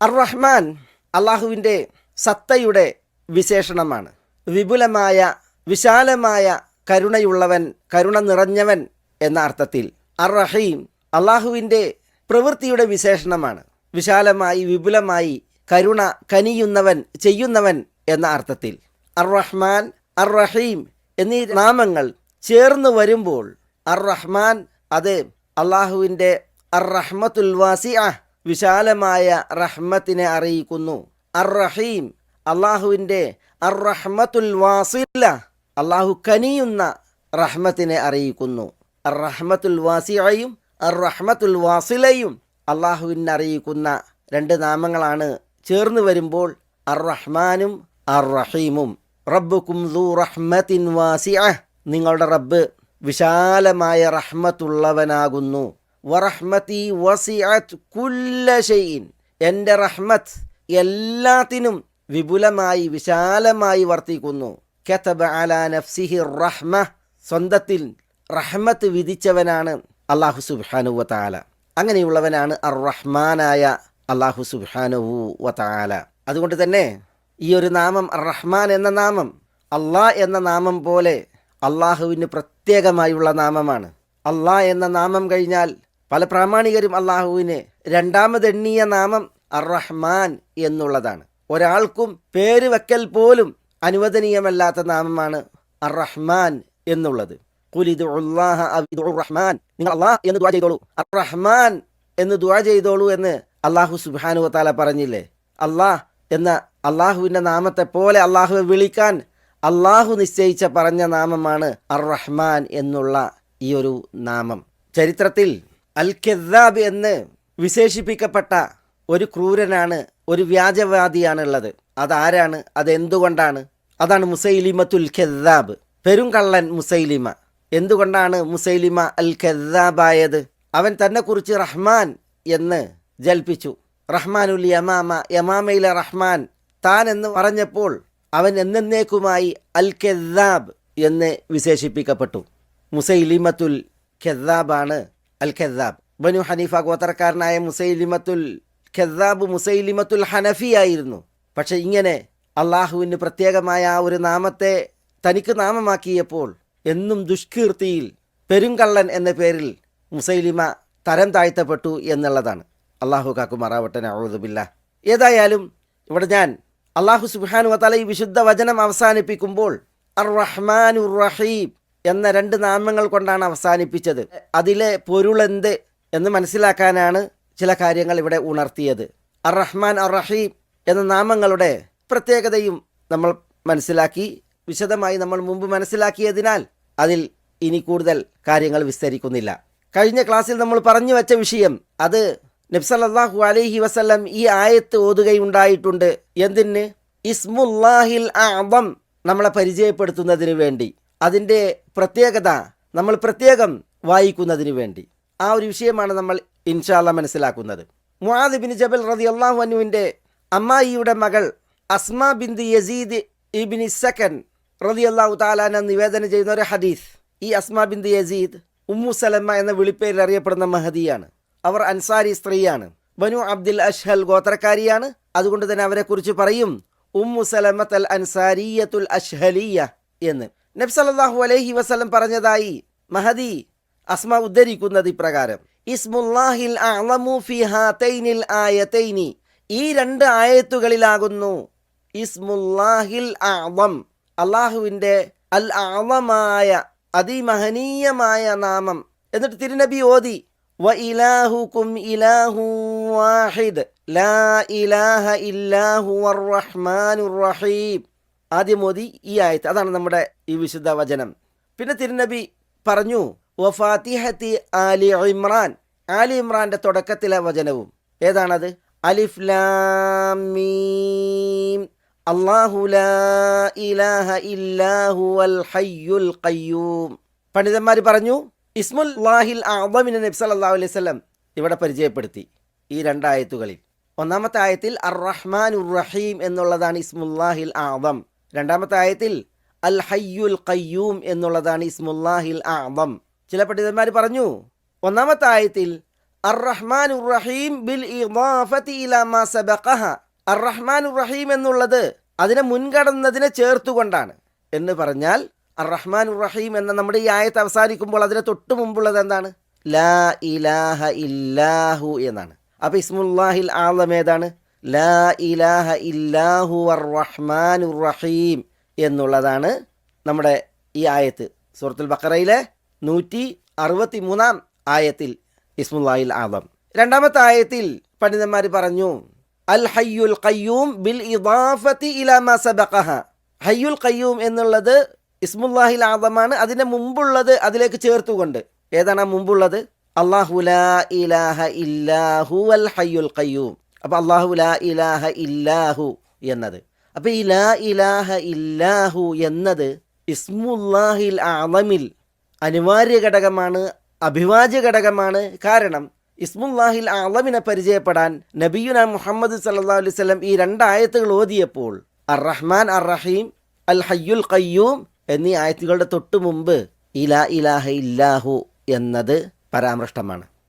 അർ റഹ്മാൻ അള്ളാഹുവിൻ്റെ സത്തയുടെ വിശേഷണമാണ്. വിപുലമായ വിശാലമായ കരുണയുള്ളവൻ, കരുണ നിറഞ്ഞവൻ എന്ന അർത്ഥത്തിൽ. അർ റഹീം അള്ളാഹുവിൻ്റെ പ്രവൃത്തിയുടെ വിശേഷണമാണ്. വിശാലമായി വിപുലമായി കരുണ കനിയുന്നവൻ, ചെയ്യുന്നവൻ എന്ന അർത്ഥത്തിൽ. അർ റഹ്മാൻ, അർ റഹീം എന്നീ നാമങ്ങൾ ചേർന്ന് വരുമ്പോൾ അർ റഹ്മാൻ അത് അള്ളാഹുവിൻ്റെ അർ റഹ്മത്തുൽ വാസിഅ വിശാലമായ റഹ്മത്തിനെ അറിയിക്കുന്നു. അർ റഹീം അള്ളാഹുവിൻ്റെ അർ റഹ്മത്തുൽ വാസില അള്ളാഹു കനിയുന്ന റഹ്മത്തിനെ അറിയിക്കുന്നു. അർ റഹ്മത്തുൽ വാസിഅയും അർ റഹ്മത്തുൽ വാസിലയും അള്ളാഹുവിനെ അറിയിക്കുന്ന രണ്ട് നാമങ്ങളാണ്. ചേർന്ന് വരുമ്പോൾ അർ റഹ്മാനും അർ റഹീമും. റബ്ബുക്കും ദൂ റഹ്മത്തിൻ വാസിഅ, നിങ്ങളുടെ റബ്ബ് വിശാലമായ റഹ്മത്തുള്ളവനാകുന്നു. വറഹ്മതി വസിഅത് കുല്ല ഷൈഇൻ, എൻ്റെ റഹ്മത്ത് എല്ലാത്തിനും വിപുലമായി വിശാലമായി വർത്തിക്കുന്നു. കതബ അലാ നഫ്സിഹി റഹ്മ, സ്വന്തത്തിൽ റഹ്മത്ത് വിധിച്ചവനാണ് അല്ലാഹു സുബ്ഹാനഹു വ തആല. അങ്ങനെയുള്ളവനാണ് അർ റഹ്മാനായ അല്ലാഹു സുബ്ഹാനഹു വ തആല. അതുകൊണ്ട് തന്നെ ഈ ഒരു നാമം അർ റഹ്മാൻ എന്ന നാമം അള്ളാഹ് എന്ന നാമം പോലെ അള്ളാഹുവിന് പ്രത്യേകമായുള്ള നാമമാണ്. അള്ളാഹ് എന്ന നാമം കഴിഞ്ഞാൽ പല പ്രാമാണികരും അള്ളാഹുവിന് രണ്ടാമതെണ്ണിയ നാമം അർ റഹ്മാൻ എന്നുള്ളതാണ്. ഒരാൾക്കും പേര് വെക്കൽ പോലും അനുവദനീയമല്ലാത്ത നാമമാണ് അർ റഹ്മാൻ എന്നുള്ളത്. ഖുലിദുല്ലാഹ അവിദുർ റഹ്മാൻ, നിങ്ങൾ അള്ളാഹ് എന്ന് ദുആ ചെയ്തോളൂ, അർ റഹ്മാൻ എന്ന് ദുആ ചെയ്തോളൂ എന്ന് അള്ളാഹു സുബ്ഹാനഹു വ തആല പറഞ്ഞില്ലേ. അള്ളാഹ് എന്ന അള്ളാഹുവിൻ്റെ നാമത്തെ പോലെ അള്ളാഹുവെ വിളിക്കാൻ അള്ളാഹു നിശ്ചയിച്ച പറഞ്ഞ നാമമാണ് അർ റഹ്മാൻ എന്നുള്ള ഈ ഒരു നാമം. ചരിത്രത്തിൽ അൽ കെദ്ദാബ് എന്ന് വിശേഷിപ്പിക്കപ്പെട്ട ഒരു ക്രൂരനാണ്, ഒരു വ്യാജവാദിയാണ് ഉള്ളത്. അതാരാണ്? അതെന്തുകൊണ്ടാണ്? അതാണ് മുസൈലിമത്തുൽ കെദ്ദാബ്, പെരുങ്കള്ളൻ മുസൈലിമ. എന്തുകൊണ്ടാണ് മുസൈലിമ അൽ കെദ്ദാബായത്? അവൻ തന്നെക്കുറിച്ച് റഹ്മാൻ എന്ന് ജൽപ്പിച്ചു. റഹ്മാനുൽ യമാമ, യമാമയിലെ റഹ്മാൻ താൻ എന്ന് പറഞ്ഞപ്പോൾ അവൻ എന്നേക്കുമായി അൽ കെദ്ദാബ് എന്ന് വിശേഷിപ്പിക്കപ്പെട്ടു. മുസൈലിമത്തുൽ കെദ്ദാബാണ് അൽ കെദ്ദാബ്. ബനു ഹനീഫ ഗോത്രക്കാരനായ മുസൈലിമത്തുൽ കെദ്ദാബ് മുസൈലിമത്തുൽ ഹനഫി ആയിരുന്നു. പക്ഷെ ഇങ്ങനെ അള്ളാഹുവിന് പ്രത്യേകമായ ആ ഒരു നാമത്തെ തനിക്ക് നാമമാക്കിയപ്പോൾ എന്നും ദുഷ്കീർത്തിയിൽ പെരുങ്കള്ളൻ എന്ന പേരിൽ മുസൈലിമ തരം താഴ്ത്തപ്പെട്ടു എന്നുള്ളതാണ്. അള്ളാഹു കാക്കുമാറാവട്ടെ, നഊദു ബില്ലാഹ്. ഏതായാലും ഇവിടെ ഞാൻ അള്ളാഹു സുബ്ഹാനഹു വ തആല ഈ വിശുദ്ധ വചനം അവസാനിപ്പിക്കുമ്പോൾ അർ റഹ്മാനുർ റഹീം എന്ന രണ്ട് നാമങ്ങൾ കൊണ്ടാണ് അവസാനിപ്പിച്ചത്. അതിലെ പൊരുളെന്ത് എന്ന് മനസ്സിലാക്കാനാണ് ചില കാര്യങ്ങൾ ഇവിടെ ഉണർത്തിയത്. അർ റഹ്മാൻ അർ റഹീം എന്ന നാമങ്ങളുടെ പ്രത്യേകതയും നമ്മൾ മനസ്സിലാക്കി. വിശദമായി നമ്മൾ മുമ്പ് മനസ്സിലാക്കിയതിനാൽ അതിൽ ഇനി കൂടുതൽ കാര്യങ്ങൾ വിസ്തരിക്കുന്നില്ല. കഴിഞ്ഞ ക്ലാസ്സിൽ നമ്മൾ പറഞ്ഞു വെച്ച വിഷയം അത് നബി സല്ലല്ലാഹു അലൈഹി വസല്ലം ഈ ആയത്ത് ഓതുകയുണ്ടായിട്ടുണ്ട്. എന്തിന്? ഇസ്മുല്ലാഹിൽ അഅ്ദം നമ്മളെ പരിചയപ്പെടുത്തുന്നതിന് വേണ്ടി, അതിൻ്റെ പ്രത്യേകത നമ്മൾ പ്രത്യേകം വായിക്കുന്നതിന് വേണ്ടി. ആ ഒരു വിഷയമാണ് നമ്മൾ ഇൻഷാ അല്ലാഹ് മനസ്സിലാക്കുന്നത്. മുആദ് ഇബ്നു ജബൽ റളിയല്ലാഹു അൻഹുവിൻ്റെ അമ്മായിയുടെ മകൾ അസ്മാ ബിന്ത് യസീദ് ഇബ്നു സക്കൻ റളിയല്ലാഹു തആല അൻഹ നിവേദനം ചെയ്യുന്ന ഒരു ഹദീസ്. ഈ അസ്മാ ബിന്ത് യസീദ് ഉമ്മു സലമ എന്ന വിളിപ്പേരിൽ അറിയപ്പെടുന്ന മഹദിയാണ്. അവർ അൻസാരി സ്ത്രീയാണ്, ബനു അബ്ദുൽ അഷ്ഹൽ ഗോത്രക്കാരിയാണ്. അതുകൊണ്ട് തന്നെ അവരെക്കുറിച്ച് പറയും ഉമ്മു സലമത്തൽ അൻസാരിയത്തുൽ അഷ്ഹലിയ എന്ന്. നബി സല്ലല്ലാഹു അലൈഹി വസല്ലം പറഞ്ഞതായി മഹദി അസ്മ ഉദ്ധരിക്കുന്നത് ഇപ്രകാരം: ഇസ്മുല്ലാഹിൽ അഅ്ളമു ഫി ഹാതൈനിൽ ആയതൈനി, ഈ രണ്ട് ആയത്തുകളിലാകുന്നു ഇസ്മുല്ലാഹിൽ അഅ്ളം, അള്ളാഹുവിൻ്റെ അൽ അഅ്ളമായ അതിമഹനീയമായ നാമം. എന്നിട്ട് തിരുനബി ഓതി വ ഇലാഹുകും ഇലാഹു വാഹിദ് ലാ ഇലാഹ ഇല്ലാ ഹുവർ റഹ്മാനുർ റഹീം. ആദ്യം ഓതി ഈ ആയത്ത്, അതാണ് നമ്മുടെ ഈ വിശുദ്ധ വചനം. പിന്നെ തിരുനബി പറഞ്ഞു വഫാത്തിഹത്തി ആലി ഇമ്രാൻ, ആലി ഇമ്രാൻ്റെ തുടക്കത്തിലെ വചനവും. ഏതാണത്? അലിഫ് ലാം മീം അല്ലാഹു ലാ ഇലാഹ ഇല്ലാ ഹുവൽ ഹയ്യുൽ ഖയ്യൂം. പണ്ഡിതന്മാർ പറഞ്ഞു ഇസ്മുല്ലാഹിൽ അഅ്ളമിനെ നബി സല്ലല്ലാഹു അലൈഹി വസല്ലം ഇവിടെ പരിചയപ്പെടുത്തി ഈ രണ്ടായത്തുകളിൽ. ഒന്നാമത്തെ ആയത്തിൽ അർ റഹ്മാനുർ റഹീം എന്നുള്ളതാണ് ഇസ്മുല്ലാഹിൽ അഅ്ളം. രണ്ടാമത്തെ ആയത്തിൽ അൽ ഹയ്യുൽ ഖയ്യൂം എന്നുള്ളതാണ് ഇസ്മുല്ലാഹിൽ അഅ്ളം. ചില പണ്ഡിതന്മാർ പറഞ്ഞു ഒന്നാമത്തെ ആയത്തിൽ അർ-റഹ്മാനുർ റഹീം ബിൽ ഇദാഫത്തി ഇലാ മാ സബഖഹ. അർ-റഹ്മാനുർ റഹീം എന്നുള്ളത് അതിനെ മുൻകടന്നതിനെ ചേർത്തുകൊണ്ടാണ് എന്ന് പറഞ്ഞാൽ അർ-റഹ്മാനുർ റഹീം എന്ന നമ്മുടെ ഈ ആയത്ത് അവസാനിക്കുമ്പോൾ അതിന് തൊട്ട് മുമ്പുള്ളത് എന്താണ്? ലാ ഇലാഹ ഇല്ലാഹു എന്നാണ്. അപ്പോൾ ഇസ്മുല്ലാഹിൽ ആളം ഏതാണ്? ലാ ഇലാഹ ഇല്ലാഹു അർ-റഹ്മാനുർ റഹീം എന്നുള്ളതാണ് നമ്മുടെ ഈ ആയത്ത്. സൂറത്തുൽ ബഖറയിലെ 163 ആയത്തിൽ ഇസ്മുല്ലാഹിൽ ആളം. രണ്ടാമത്തെ ആയത്തിൽ പണ്ഡിതന്മാർ പറഞ്ഞു അൽ ഹയ്യുൽ ഖയ്യൂം ബിൽ ഇദാഫത്തി ഇലാ മാ സബഖഹ. ഹയ്യുൽ ഖയ്യൂം എന്നുള്ളത് ഇസ്മുല്ലാഹിൽ ആദമാണ്. അതിൻ്റെ മുമ്പുള്ളത് അതിലേക്ക് ചേർത്തുകൊണ്ട്. ഏതാണ് ആ മുമ്പുള്ളത്? അല്ലാഹു ലാ ഇലാഹ ഇല്ലാഹു അൽ ഹയ്യുൽ ഖയ്യൂം. അപ്പോൾ അല്ലാഹു ലാ ഇലാഹ ഇല്ലാഹു എന്നത്. അപ്പോൾ ഈ ലാ ഇലാഹ ഇല്ലാഹു എന്നത് ഇസ്മുല്ലാഹിൽ ആദമിൽ അനിവാര്യ ഘടകമാണ്, അഭിവാജ്യ ഘടകമാണ്. കാരണം ഇസ്മുല്ലാഹിൽ ആളമിനെ പരിചയപ്പെടാൻ നബിയുന മുഹമ്മദ് സല്ലല്ലാഹു അലൈഹി വസല്ലം ഈ രണ്ടായത്തുകൾ ഓതിയപ്പോൾ അർ റഹ്മാൻ അർ റഹീം അൽ ഹയ്യുൽ ഖയ്യൂം എന്നീ ആയത്തുകളുടെ തൊട്ടു മുമ്പ് ലാ ഇലാഹ ഇല്ലാഹു എന്നത് പരാമൃഷ്ടമാണ്.